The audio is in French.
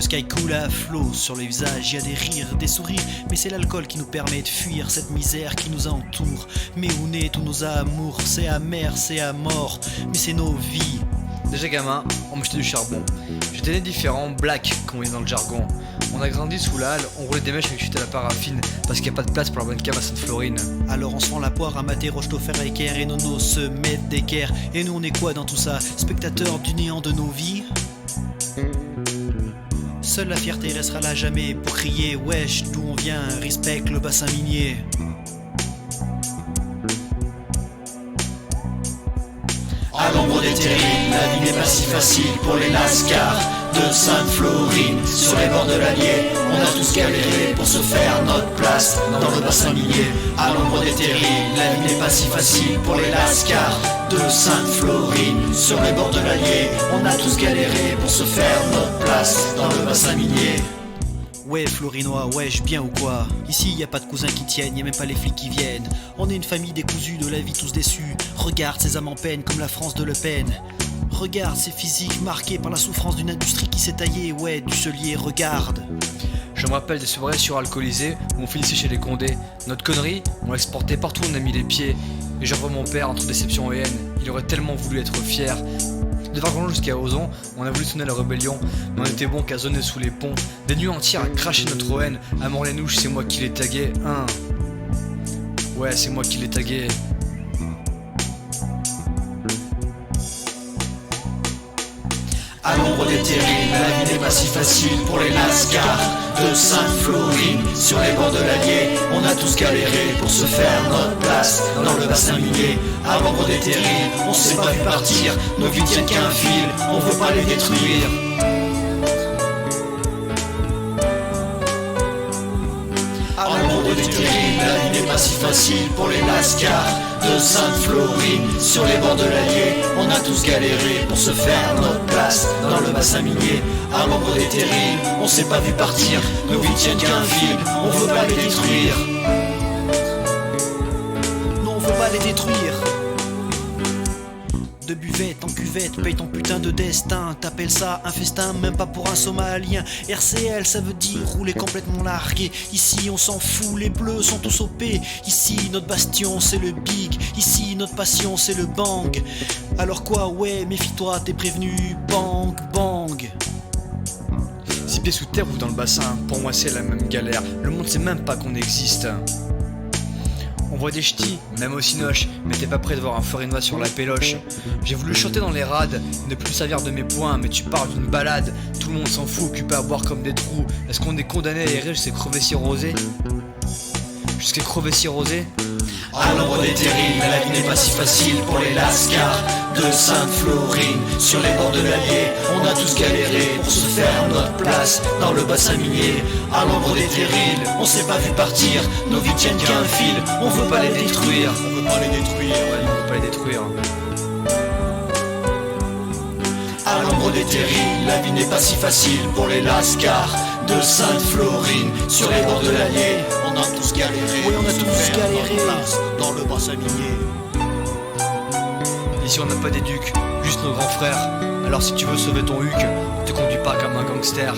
sky coule à flot. Sur les visages y a des rires, des sourires, mais c'est l'alcool qui nous permet de fuir cette misère qui nous entoure. Mais où naît tous nos amours? C'est amer, c'est à mort, mais c'est nos vies. Déjà gamin, on me jetait du charbon. J'étais né différent, black, comme on dit dans le jargon. On a grandi sous la halle, on roulait des mèches avec chute à la paraffine, parce qu'il n'y a pas de place pour la bonne cave à Sainte-Florine. Alors on se rend la poire à mater Roche-Taufer et Caire, et Nono se mettent d'équerre. Et nous on est quoi dans tout ça? Spectateurs du néant de nos vies? Seule la fierté restera là jamais pour crier wesh, d'où on vient, respecte le bassin minier. À l'ombre des terrils, la vie n'est pas si facile pour les lascars de Sainte-Florine. Sur les bords de l'Allier, on a tous galéré pour se faire notre place dans le bassin minier. À l'ombre des terrils, la vie n'est pas si facile pour les lascars de Sainte-Florine. Sur les bords de l'Allier, on a tous galéré pour se faire notre place dans le bassin minier. Ouais Florinois, wesh bien ou quoi? Ici y a pas de cousins qui tiennent, y a même pas les flics qui viennent. On est une famille décousue, de la vie tous déçus. Regarde ces âmes en peine comme la France de Le Pen. Regarde ces physiques marqués par la souffrance d'une industrie qui s'est taillée. Ouais, du cellier, regarde. Je me rappelle des soirées suralcoolisées où on finissait chez les Condés. Notre connerie, on l'exportait partout où on a mis les pieds. Et je revois mon père entre déception et haine. Il aurait tellement voulu être fier. De Vargondon jusqu'à Ozon, on a voulu sonner la rébellion, mais on était bon qu'à zoner sous les ponts. Des nuits entières à cracher notre haine. À Mort-les-Nouches, c'est moi qui l'ai tagué. Ouais, c'est moi qui l'ai tagué. À l'ombre des terrils, la vie n'est pas si facile pour les lascars de Sainte-Florine. Sur les bords de l'Allier, on a tous galéré pour se faire notre place dans le bassin minier. À l'ombre des terrils, on s'est pas vu partir, nos vies tiennent qu'un fil, on veut pas les détruire. À l'ombre des terrils, la vie n'est pas si facile pour les lascars de Sainte-Florine. Sur les bords de l'Allier, on a tous galéré pour se faire notre place dans le bassin minier. À l'ombre des terrils, on s'est pas vu partir, nos vies tiennent qu'un fil, on veut pas les détruire. Non, on veut pas les détruire. De buvette en cuvette, paye ton putain de destin. T'appelles ça un festin, même pas pour un Somalien. RCL, ça veut dire rouler complètement largué. Ici on s'en fout, les bleus sont tous OP. Ici notre bastion c'est le big. Ici notre passion c'est le bang. Alors quoi, ouais, méfie-toi, t'es prévenu. Bang, bang. 6 pieds sous terre ou dans le bassin, pour moi c'est la même galère. Le monde sait même pas qu'on existe. On voit des ch'tis, même au cinoche, mais t'es pas prêt de voir un Florinois sur la péloche. J'ai voulu chanter dans les rades, ne plus servir de mes points, mais tu parles d'une balade. Tout le monde s'en fout, occupé à boire comme des trous. Est-ce qu'on est condamné à errer jusqu'à crever cirrhosé? Jusqu'à crever cirrhosé? À l'ombre des terrils, la vie n'est pas si facile pour les lascars de Sainte-Florine. Sur les bords de l'Allier, on a tous galéré pour se faire notre place dans le bassin minier. À l'ombre des terrils, on s'est pas vu partir, nos vies tiennent qu'un fil, on veut pas les détruire. On veut pas les détruire, Ouais, on peut pas les détruire. À l'ombre des terrils, la vie n'est pas si facile pour les lascars de Sainte-Florine. Sur les bords de l'Allier, on a tous galéré. Oui, on a pour se tous faire galéré. notre place dans le bassin minier. Ici on n'a pas des ducs, juste nos grands frères. Alors si tu veux sauver ton huc, te conduis pas comme un gangster.